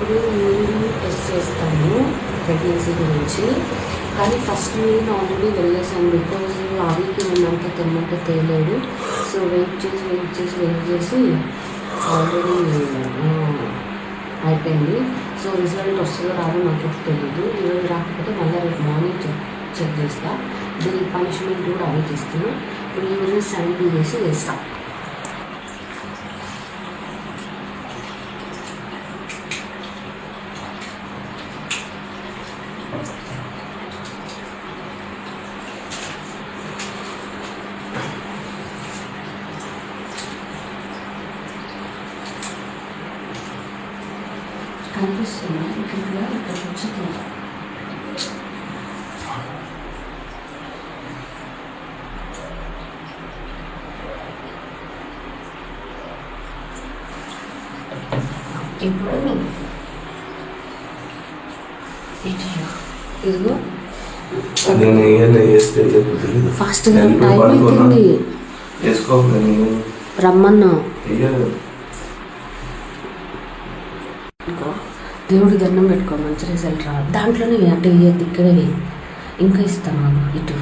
ఇప్పుడు urine test చేస్తాము pregnancy గురించి. కానీ ఫస్ట్ యూరిన్ ఆల్రెడీ వెళ్ళేసాను, బికాజ్ ఆ వీక్ ఉన్నంత తెమ్మంటే తేలేడు. సో వెయిట్ చేసి ఆల్రెడీ అయిపోయింది. సో రిజల్ట్ వస్తుందో రాదో నాకు తెలియదు. ఈరోజు రాకపోతే మళ్ళీ రేపు మార్నింగ్ చెక్ చేస్తా. దీనికి పనిష్మెంట్ కూడా అవి చేస్తాను. ఇప్పుడు యూరిన్ శాంపిల్ చేసి వేస్తాను. కనిపిస్తుంది ఇక్కడ వచ్చేది. ఇప్పుడు ఇదిగో ఫాస్ట్గా టైం అవుతుంది, రమ్మన్నా. దేవుడి దండం పెట్టుకో, మంచి రిజల్ట్ రా. దాంట్లోనే అంటే ఇక్కడే ఇంకా ఇస్తాను ఇటు.